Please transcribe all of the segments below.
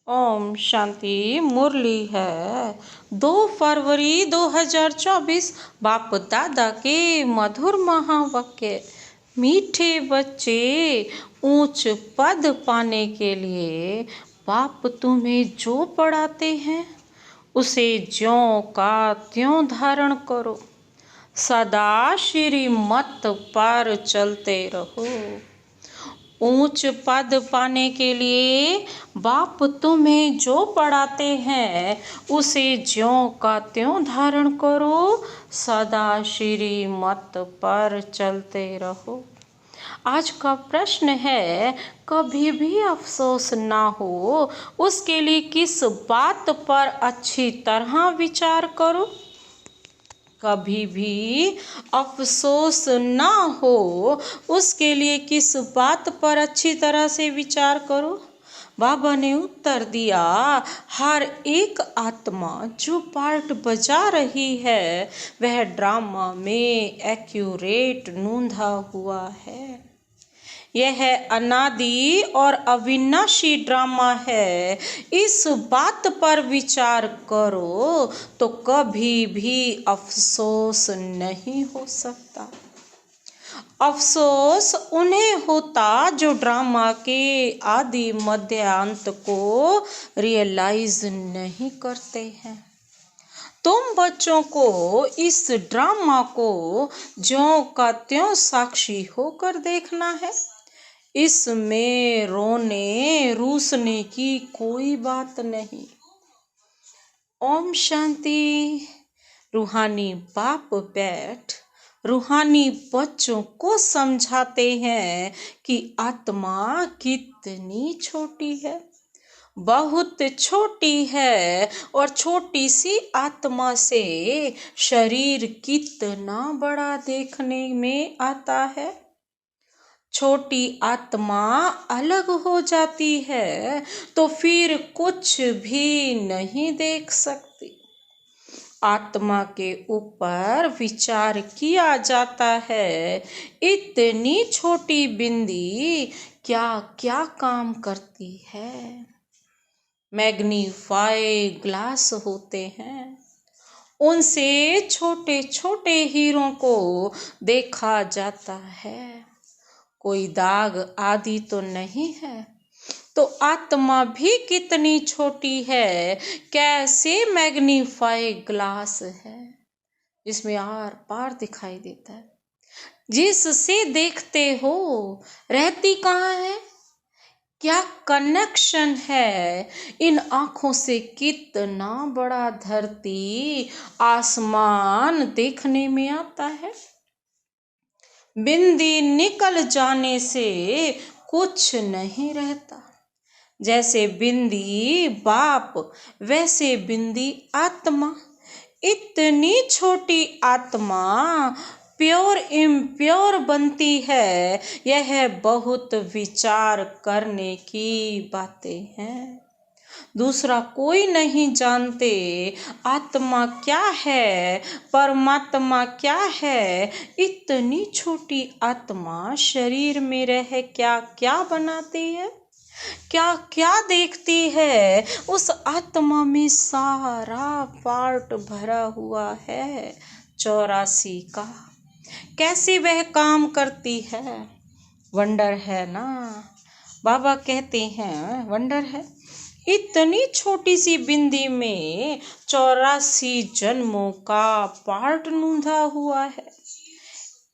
ओम शांति। मुरली है 2 फरवरी 2024। बाप दादा के मधुर महावाक्य। मीठे बच्चे, ऊंच पद पाने के लिए बाप तुम्हें जो पढ़ाते हैं उसे ज्यों का त्यों धारण करो। सदा श्रीमत पर चलते रहो। ऊंच पद पाने के लिए बाप तुम्हें जो पढ़ाते हैं उसे ज्यों का त्यों धारण करो। सदा श्रीमत पर चलते रहो। आज का प्रश्न है, कभी भी अफसोस ना हो उसके लिए किस बात पर अच्छी तरह विचार करो। कभी भी अफसोस ना हो उसके लिए किस बात पर अच्छी तरह से विचार करो। बाबा ने उत्तर दिया, हर एक आत्मा जो पार्ट बजा रही है वह ड्रामा में एक्यूरेट नूंधा हुआ है। यह अनादि और अविनाशी ड्रामा है। इस बात पर विचार करो तो कभी भी अफसोस नहीं हो सकता। अफसोस उन्हें होता जो ड्रामा के आदि मध्य अंत को रियलाइज नहीं करते हैं। तुम बच्चों को इस ड्रामा को ज्यों का त्यों साक्षी होकर देखना है। इसमें रोने रूसने की कोई बात नहीं। ओम शांति। रूहानी बाप बैठ रूहानी बच्चों को समझाते हैं कि आत्मा कितनी छोटी है, बहुत छोटी है। और छोटी सी आत्मा से शरीर कितना बड़ा देखने में आता है। छोटी आत्मा अलग हो जाती है तो फिर कुछ भी नहीं देख सकती। आत्मा के ऊपर विचार किया जाता है, इतनी छोटी बिंदी क्या क्या काम करती है। मैग्नीफाई ग्लास होते हैं, उनसे छोटे छोटे हीरों को देखा जाता है। कोई दाग आदि तो नहीं है। तो आत्मा भी कितनी छोटी है, कैसे मैग्नीफाई ग्लास है जिसमें आर पार दिखाई देता है। जिससे देखते हो रहती कहाँ है, क्या कनेक्शन है। इन आँखों से कितना बड़ा धरती आसमान देखने में आता है। बिंदी निकल जाने से कुछ नहीं रहता। जैसे बिंदी बाप वैसे बिंदी आत्मा। इतनी छोटी आत्मा प्योर इम्प्योर बनती है। यह बहुत विचार करने की बातें हैं। दूसरा कोई नहीं जानते आत्मा क्या है, परमात्मा क्या है। इतनी छोटी आत्मा शरीर में रह क्या क्या बनाती है, क्या क्या देखती है। उस आत्मा में सारा पार्ट भरा हुआ है 84 का। कैसे वह काम करती है, वंडर है ना। बाबा कहते हैं वंडर है। इतनी छोटी सी बिंदी में 84 जन्मों का पार्ट नूंधा हुआ है।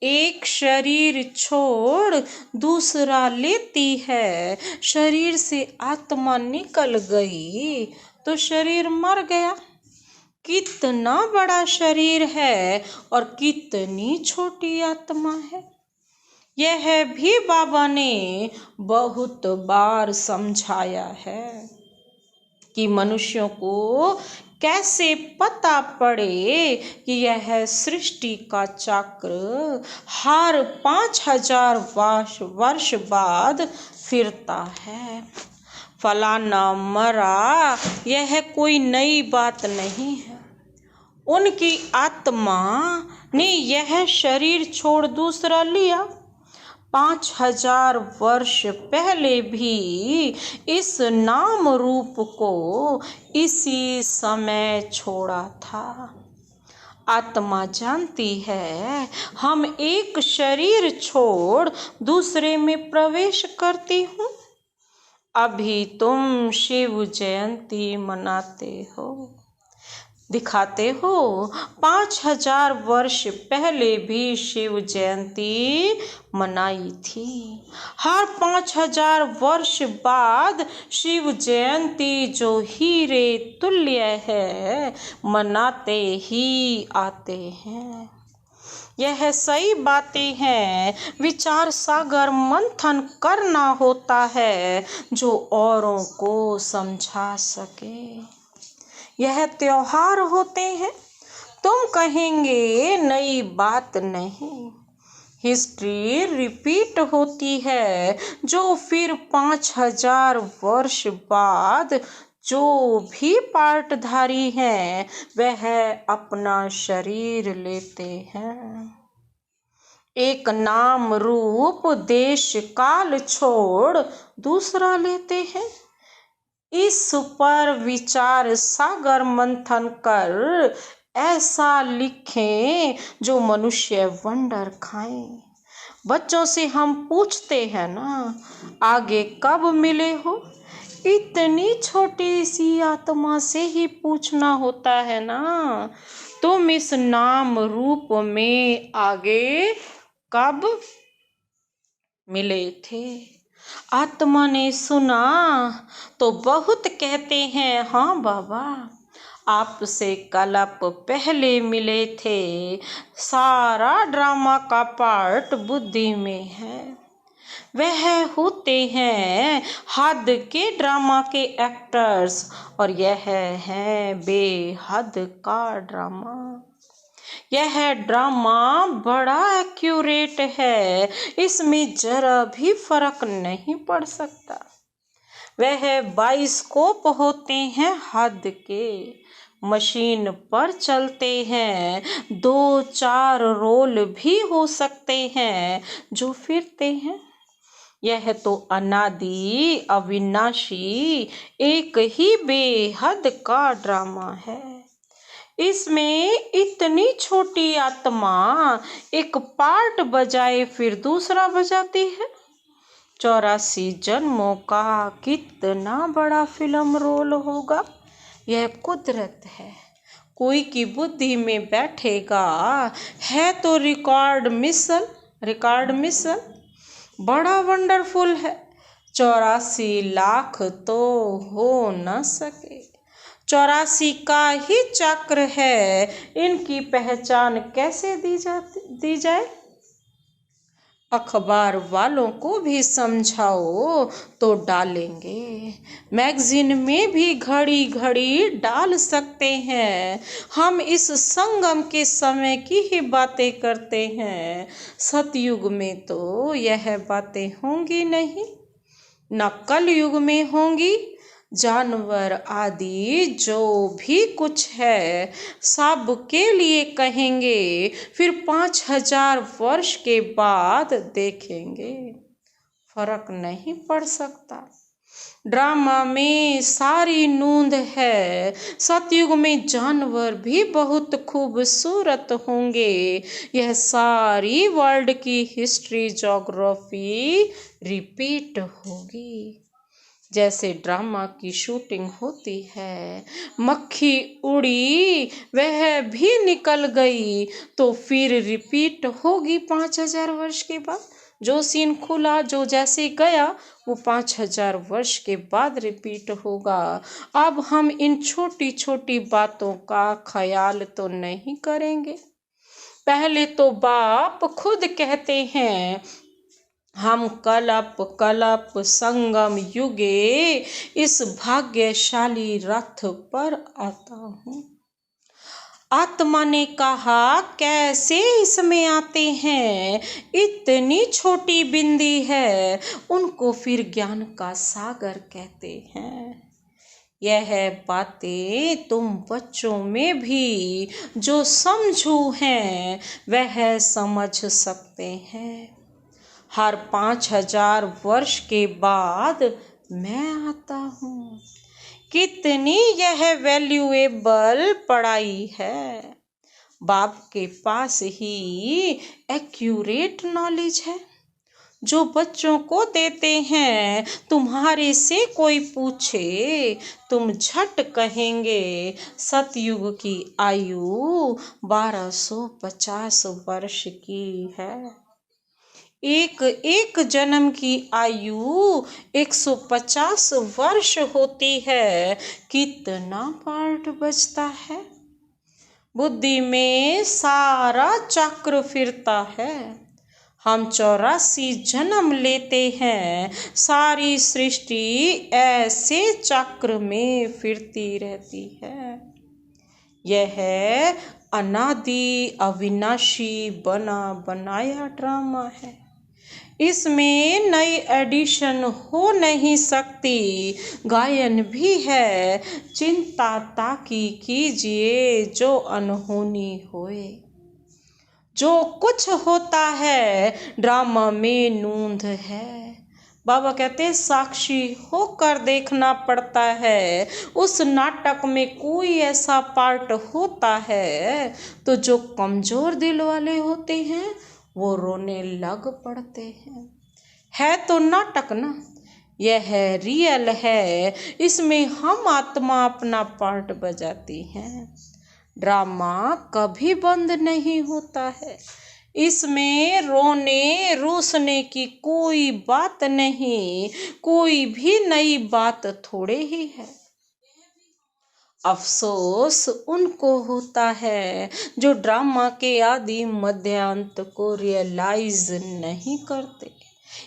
एक शरीर छोड़ दूसरा लेती है। शरीर से आत्मा निकल गई तो शरीर मर गया। कितना बड़ा शरीर है और कितनी छोटी आत्मा है। यह भी बाबा ने बहुत बार समझाया है कि मनुष्यों को कैसे पता पड़े कि यह सृष्टि का चक्र हर 5000 वर्ष बाद फिरता है। फलाना मरा, यह कोई नई बात नहीं है। उनकी आत्मा ने यह शरीर छोड़ दूसरा लिया। 5000 वर्ष पहले भी इस नाम रूप को इसी समय छोड़ा था। आत्मा जानती है हम एक शरीर छोड़ दूसरे में प्रवेश करती हूँ। अभी तुम शिव जयंती मनाते हो, दिखाते हो। 5000 वर्ष पहले भी शिव जयंती मनाई थी। हर 5000 वर्ष बाद शिव जयंती जो हीरे तुल्य है मनाते ही आते हैं। यह सही बातें हैं। विचार सागर मंथन करना होता है जो औरों को समझा सके। यह त्योहार होते हैं। तुम कहेंगे नई बात नहीं, हिस्ट्री रिपीट होती है जो फिर 5000 वर्ष बाद जो भी पार्टधारी हैं वह अपना शरीर लेते हैं। एक नाम रूप देश काल छोड़ दूसरा लेते हैं। इस पर विचार सागर मंथन कर ऐसा लिखें जो मनुष्य वंडर खाएं। बच्चों से हम पूछते हैं ना, आगे कब मिले हो? इतनी छोटी सी आत्मा से ही पूछना होता है ना, तुम इस नाम रूप में आगे कब मिले थे? आत्मा ने सुना तो बहुत कहते हैं, हाँ बाबा आपसे कल्प पहले मिले थे। सारा ड्रामा का पार्ट बुद्धि में है। वह होते हैं हद के ड्रामा के एक्टर्स और यह है बेहद का ड्रामा। यह ड्रामा बड़ा एक्यूरेट है, इसमें जरा भी फर्क नहीं पड़ सकता। वह बाइस्कोप होते हैं हद के, मशीन पर चलते हैं। 2-4 रोल भी हो सकते हैं जो फिरते हैं। यह तो अनादि अविनाशी एक ही बेहद का ड्रामा है। इसमें इतनी छोटी आत्मा एक पार्ट बजाए फिर दूसरा बजाती है। 84 जन्मों का कितना बड़ा फिल्म रोल होगा। यह कुदरत है। कोई की बुद्धि में बैठेगा है तो रिकॉर्ड मिसल बड़ा वंडरफुल है। 84 लाख तो हो न सके। 84 का ही चक्र है, इनकी पहचान कैसे दी जाए? अखबार वालों को भी समझाओ तो डालेंगे। मैगजीन में भी घड़ी घड़ी डाल सकते हैं। हम इस संगम के समय की ही बातें करते हैं। सतयुग में तो यह बातें होंगी नहीं, न कलयुग में होंगी। जानवर आदि जो भी कुछ है सब के लिए कहेंगे, फिर 5000 वर्ष के बाद देखेंगे। फर्क नहीं पड़ सकता। ड्रामा में सारी नूंद है। सतयुग में जानवर भी बहुत खूबसूरत होंगे। यह सारी वर्ल्ड की हिस्ट्री ज्योग्राफी रिपीट होगी। जैसे ड्रामा की शूटिंग होती है, मक्खी उड़ी वह भी निकल गई तो फिर रिपीट होगी 5000 वर्ष के बाद। जो सीन खुला, जो जैसे गया, वो 5000 वर्ष के बाद रिपीट होगा। अब हम इन छोटी छोटी बातों का ख्याल तो नहीं करेंगे। पहले तो बाप खुद कहते हैं, हम कलप संगम युगे इस भाग्यशाली रथ पर आता हूँ। आत्मा ने कहा, कैसे इसमें आते हैं? इतनी छोटी बिंदी है। उनको फिर ज्ञान का सागर कहते हैं। यह बातें तुम बच्चों में भी जो समझू हैं वह समझ सकते हैं। हर 5000 वर्ष के बाद मैं आता हूँ। कितनी यह वैल्यूएबल पढ़ाई है। बाप के पास ही एक्यूरेट नॉलेज है जो बच्चों को देते हैं। तुम्हारे से कोई पूछे तुम झट कहेंगे सतयुग की आयु 1250 वर्ष की है। एक एक जन्म की आयु 150 वर्ष होती है। कितना पार्ट बचता है। बुद्धि में सारा चक्र फिरता है। हम 84 जन्म लेते हैं। सारी सृष्टि ऐसे चक्र में फिरती रहती है। यह अनादि अविनाशी बना बनाया ड्रामा है। इसमें नई एडिशन हो नहीं सकती। गायन भी है, चिंता ताकि कीजिए जो अनहोनी होए। जो कुछ होता है ड्रामा में नूंद है। बाबा कहते हैं साक्षी होकर देखना पड़ता है। उस नाटक में कोई ऐसा पार्ट होता है तो जो कमजोर दिल वाले होते हैं वो रोने लग पड़ते हैं। है तो नाटक ना, यह रियल है। इसमें हम आत्मा अपना पार्ट बजाती हैं। ड्रामा कभी बंद नहीं होता है। इसमें रोने रूसने की कोई बात नहीं। कोई भी नई बात थोड़े ही है। अफसोस उनको होता है जो ड्रामा के आदि मध्यांत को रियलाइज नहीं करते।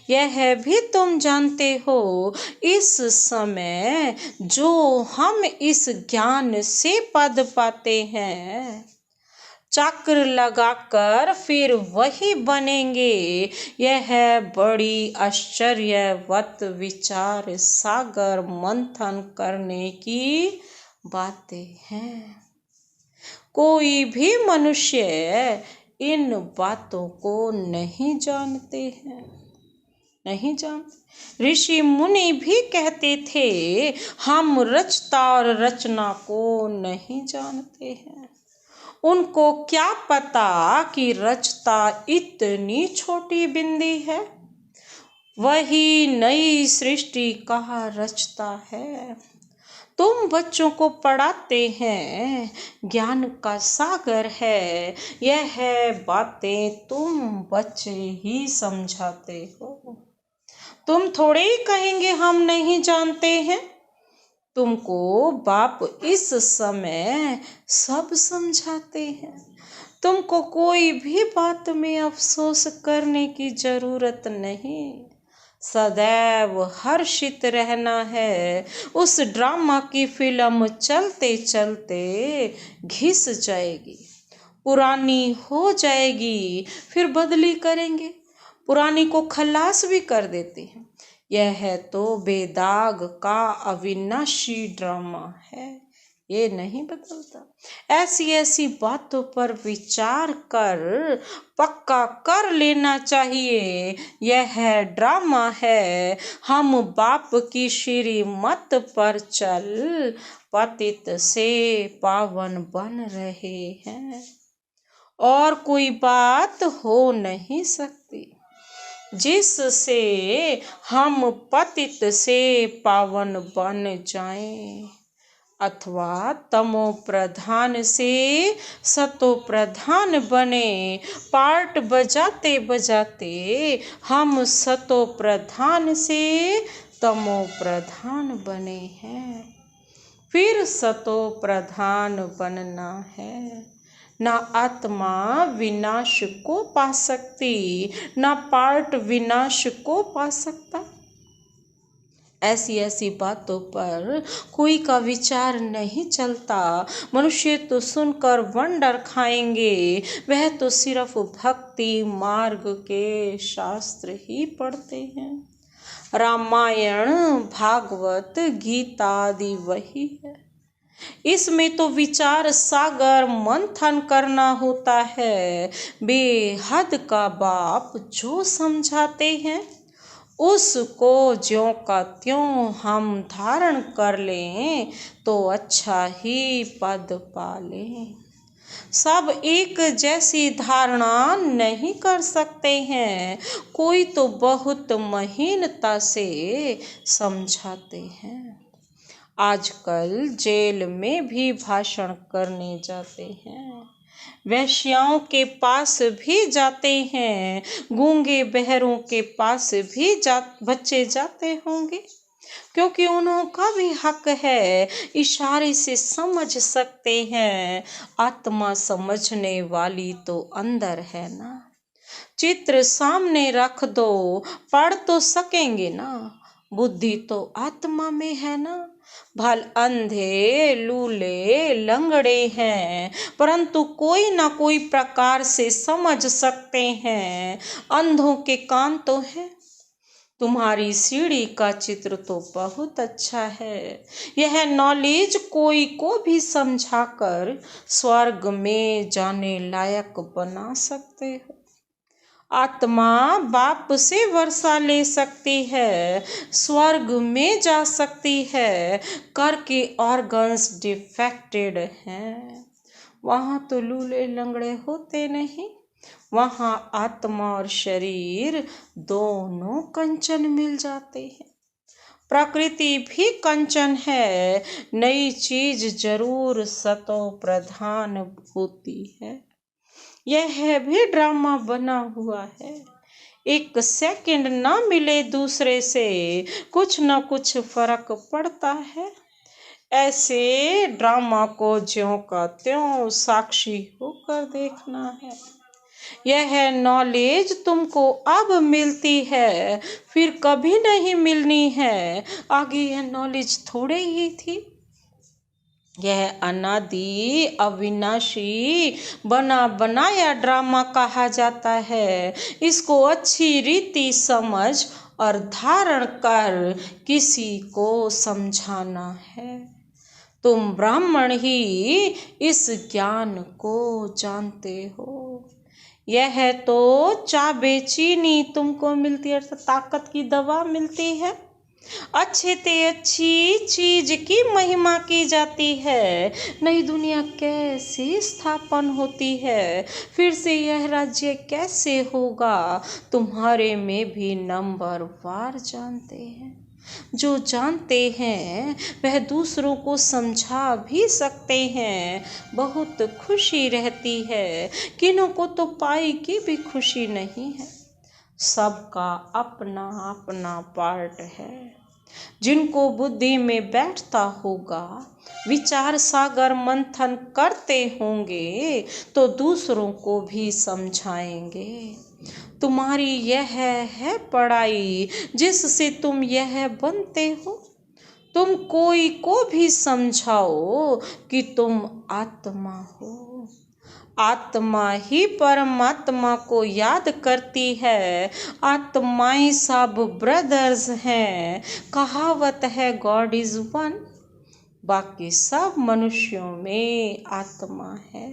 यह भी तुम जानते हो इस समय जो हम इस ज्ञान से पद पाते हैं चक्र लगाकर फिर वही बनेंगे। यह बड़ी आश्चर्यवत विचार सागर मंथन करने की बातें हैं। कोई भी मनुष्य इन बातों को नहीं जानते हैं, नहीं जानते। ऋषि मुनि भी कहते थे हम रचता और रचना को नहीं जानते हैं। उनको क्या पता कि रचता इतनी छोटी बिंदी है। वही नई सृष्टि कहाँ रचता है। तुम बच्चों को पढ़ाते हैं, ज्ञान का सागर है। यह बातें तुम बच्चे ही समझाते हो। तुम थोड़े ही कहेंगे हम नहीं जानते हैं। तुमको बाप इस समय सब समझाते हैं। तुमको कोई भी बात में अफसोस करने की जरूरत नहीं। सदैव हर्षित रहना है। उस ड्रामा की फिल्म चलते चलते घिस जाएगी, पुरानी हो जाएगी, फिर बदली करेंगे, पुरानी को खलास भी कर देते हैं। यह है तो बेदाग का अविनाशी ड्रामा है। ये नहीं बदलता। ऐसी ऐसी बातों पर विचार कर पक्का कर लेना चाहिए। यह ड्रामा है। हम बाप की श्रीमत पर चल पतित से पावन बन रहे हैं और कोई बात हो नहीं सकती जिससे हम पतित से पावन बन जाएं, अथवा तमो प्रधान से सतो प्रधान बने। पार्ट बजाते बजाते हम सतो प्रधान से तमो प्रधान बने हैं। फिर सतो प्रधान बनना है। ना आत्मा विनाश को पा सकती, ना पार्ट विनाश को पा सकता। ऐसी ऐसी बातों पर कोई का विचार नहीं चलता। मनुष्य तो सुनकर वंडर खाएंगे। वह तो सिर्फ भक्ति मार्ग के शास्त्र ही पढ़ते हैं। रामायण भागवत गीता आदि वही है। इसमें तो विचार सागर मंथन करना होता है। बेहद का बाप जो समझाते हैं उसको ज्यों का त्यों हम धारण कर लें तो अच्छा ही पद पा लें। सब एक जैसी धारणा नहीं कर सकते हैं, कोई तो बहुत महीनता से समझाते हैं। आजकल जेल में भी भाषण करने जाते हैं, वेश्याओं के पास भी जाते हैं, गूंगे बहरों के पास भी बच्चे जाते होंगे, क्योंकि उनका भी हक है, इशारे से समझ सकते हैं। आत्मा समझने वाली तो अंदर है ना। चित्र सामने रख दो, पढ़ तो सकेंगे ना। बुद्धि तो आत्मा में है ना। भल अंधे लूले लंगड़े हैं, परंतु कोई ना कोई प्रकार से समझ सकते हैं। अंधों के कान तो हैं। तुम्हारी सीढ़ी का चित्र तो बहुत अच्छा है। यह नॉलेज कोई को भी समझाकर स्वर्ग में जाने लायक बना सकते हो। आत्मा बाप से वर्षा ले सकती है, स्वर्ग में जा सकती है। कर के ऑर्गन्स डिफेक्टेड हैं, वहाँ तो लूले लंगड़े होते नहीं। वहाँ आत्मा और शरीर दोनों कंचन मिल जाते हैं। प्रकृति भी कंचन है, नई चीज जरूर सतो प्रधान होती है। यह भी ड्रामा बना हुआ है। एक सेकंड ना मिले दूसरे से कुछ न कुछ फर्क पड़ता है। ऐसे ड्रामा को ज्यों का त्यों साक्षी होकर देखना है। यह नॉलेज तुमको अब मिलती है, फिर कभी नहीं मिलनी है। आगे यह नॉलेज थोड़े ही थी। यह अनादि अविनाशी बना बनाया ड्रामा कहा जाता है। इसको अच्छी रीति समझ और धारण कर किसी को समझाना है। तुम ब्राह्मण ही इस ज्ञान को जानते हो। यह तो चाबे चीनी तुमको मिलती है, ताकत की दवा मिलती है। अच्छे ते अच्छी चीज की महिमा की जाती है। नई दुनिया कैसे स्थापन होती है, फिर से यह राज्य कैसे होगा, तुम्हारे में भी नंबर वार जानते हैं। जो जानते हैं वह दूसरों को समझा भी सकते हैं। बहुत खुशी रहती है, किन्हों को तो पाई की भी खुशी नहीं है। सबका अपना अपना पार्ट है। जिनको बुद्धि में बैठता होगा, विचार सागर मंथन करते होंगे तो दूसरों को भी समझाएंगे। तुम्हारी यह है पढ़ाई जिससे तुम यह बनते हो। तुम कोई को भी समझाओ कि तुम आत्मा हो। आत्मा ही परमात्मा को याद करती है। आत्माएं सब ब्रदर्स हैं। कहावत है गॉड इज वन। बाकी सब मनुष्यों में आत्मा है।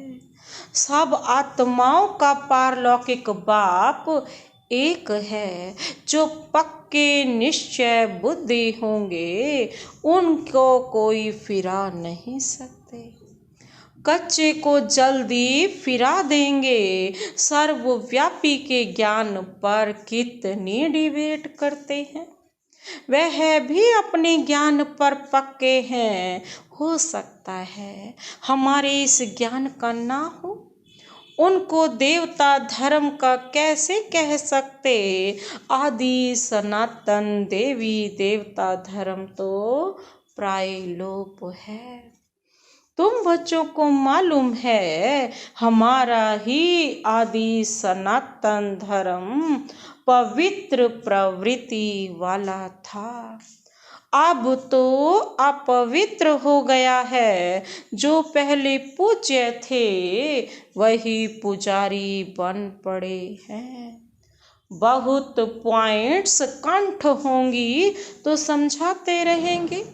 सब आत्माओं का पारलौकिक बाप एक है। जो पक्के निश्चय बुद्धि होंगे उनको कोई फिरा नहीं सकते। कच्चे को जल्दी फिरा देंगे। सर्वव्यापी के ज्ञान पर कितनी डिबेट करते हैं। वह भी अपने ज्ञान पर पक्के हैं। हो सकता है हमारे इस ज्ञान का ना हो। उनको देवता धर्म का कैसे कह सकते। आदि सनातन देवी देवता धर्म तो प्राय लोप है। तुम बच्चों को मालूम है हमारा ही आदि सनातन धर्म पवित्र प्रवृत्ति वाला था। अब तो अपवित्र हो गया है। जो पहले पूज्य थे वही पुजारी बन पड़े हैं। बहुत पॉइंट्स कंठ होंगी तो समझाते रहेंगे।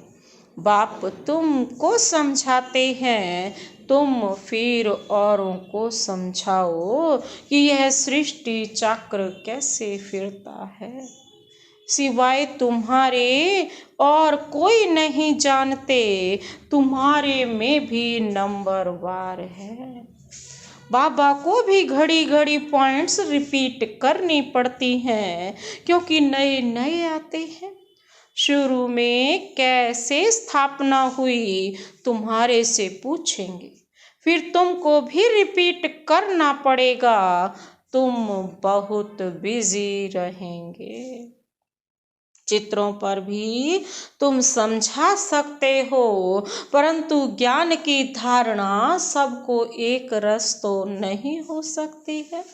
बाप तुमको समझाते हैं, तुम फिर औरों को समझाओ कि यह सृष्टि चक्र कैसे फिरता है। सिवाय तुम्हारे और कोई नहीं जानते, तुम्हारे में भी नंबरवार है। बाबा को भी घड़ी घड़ी पॉइंट्स रिपीट करनी पड़ती हैं, क्योंकि नए नए आते हैं। शुरू में कैसे स्थापना हुई तुम्हारे से पूछेंगे, फिर तुमको भी रिपीट करना पड़ेगा। तुम बहुत बिजी रहेंगे। चित्रों पर भी तुम समझा सकते हो, परंतु ज्ञान की धारणा सबको एक रस तो नहीं हो सकती है।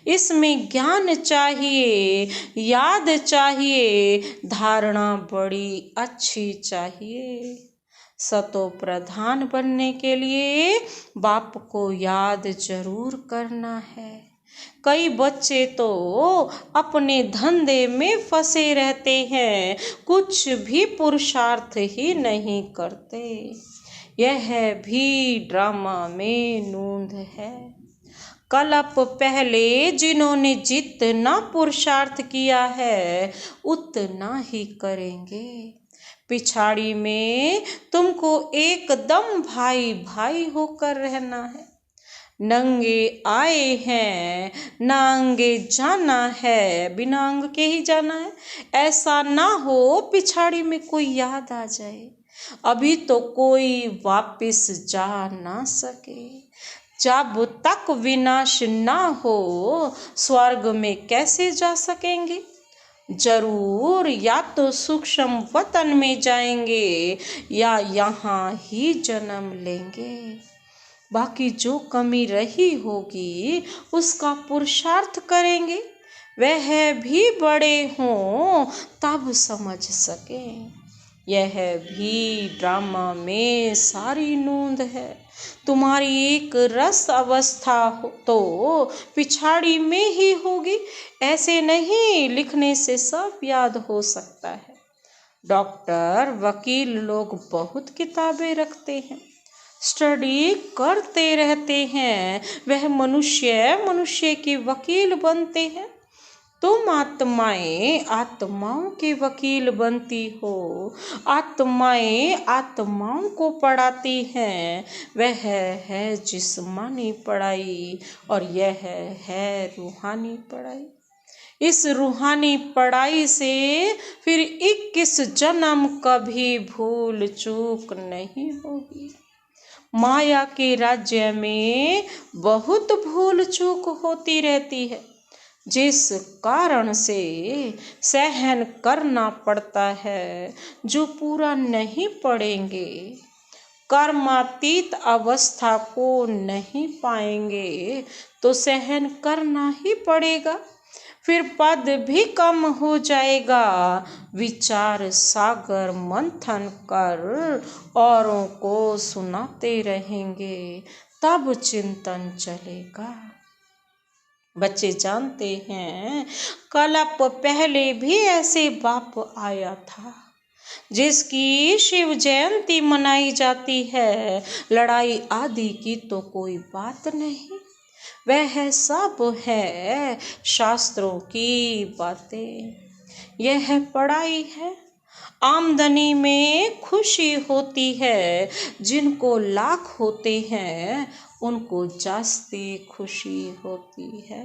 इसमें ज्ञान चाहिए, याद चाहिए, धारणा बड़ी अच्छी चाहिए। सतो प्रधान बनने के लिए बाप को याद जरूर करना है। कई बच्चे तो अपने धंधे में फंसे रहते हैं, कुछ भी पुरुषार्थ ही नहीं करते। यह भी ड्रामा में नूंद है। कल्प पहले जिन्होंने जितना पुरुषार्थ किया है उतना ही करेंगे। पिछाड़ी में तुमको एकदम भाई भाई होकर रहना है। नंगे आए हैं, नांगे जाना है, बिना अंग के ही जाना है। ऐसा ना हो पिछाड़ी में कोई याद आ जाए। अभी तो कोई वापिस जा ना सके। जब तक विनाश ना हो स्वर्ग में कैसे जा सकेंगे। जरूर या तो सूक्ष्म वतन में जाएंगे या यहाँ ही जन्म लेंगे। बाकी जो कमी रही होगी उसका पुरुषार्थ करेंगे। वह भी बड़े हों तब समझ सकें। यह भी ड्रामा में सारी नूंद है। तुम्हारी एक रस अवस्था तो पिछाड़ी में ही होगी। ऐसे नहीं लिखने से सब याद हो सकता है। डॉक्टर वकील लोग बहुत किताबें रखते हैं, स्टडी करते रहते हैं। वह मनुष्य के वकील बनते हैं। तुम आत्माएं आत्माओं के वकील बनती हो। आत्माएं आत्माओं को पढ़ाती हैं। वह है जिस्मानी पढ़ाई और यह है रूहानी पढ़ाई। इस रूहानी पढ़ाई से फिर 21 जन्म कभी भूल चूक नहीं होगी। माया के राज्य में बहुत भूल चूक होती रहती है, जिस कारण से सहन करना पड़ता है। जो पूरा नहीं पड़ेंगे, कर्मातीत अवस्था को नहीं पाएंगे तो सहन करना ही पड़ेगा। फिर पद भी कम हो जाएगा। विचार सागर मंथन कर औरों को सुनाते रहेंगे, तब चिंतन चलेगा। बच्चे जानते हैं कल्प पहले भी ऐसे बाप आया था, जिसकी शिव जयंती मनाई जाती है। लड़ाई आदि की तो कोई बात नहीं। वह सब है शास्त्रों की बातें। यह पढ़ाई है। आमदनी में खुशी होती है। जिनको लाख होते हैं उनको जास्ती खुशी होती है।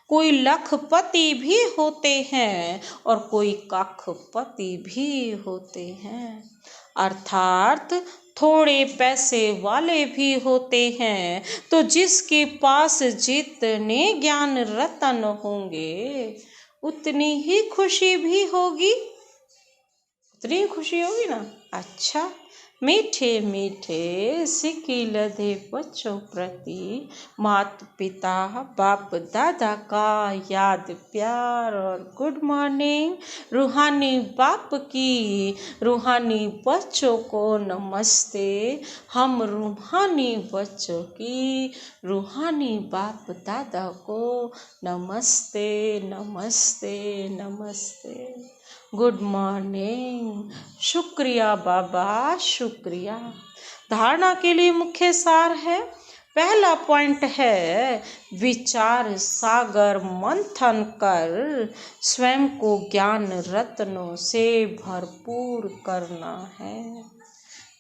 कोई लखपति भी होते हैं और कोई कखपति भी होते हैं। अर्थात थोड़े पैसे वाले भी होते हैं। तो जिसके पास जितने ज्ञान रतन होंगे उतनी ही खुशी भी होगी। उतनी खुशी होगी ना। अच्छा, मीठे मीठे सिक्के लदे बच्चों प्रति माता पिता बाप दादा का याद प्यार और गुड मॉर्निंग। रूहानी बाप की रूहानी बच्चों को नमस्ते। हम रूहानी बच्चों की रूहानी बाप दादा को नमस्ते नमस्ते नमस्ते। Good morning. शुक्रिया बाबा, शुक्रिया। धारणा के लिए मुख्य सार है। पहला पॉइंट है विचार सागर मंथन कर स्वयं को ज्ञान रत्नों से भरपूर करना है।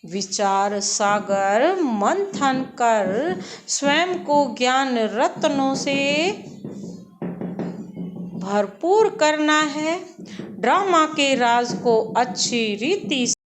विचार सागर मंथन कर स्वयं को ज्ञान रत्नों से भरपूर करना है। ड्रामा के राज को अच्छी रीति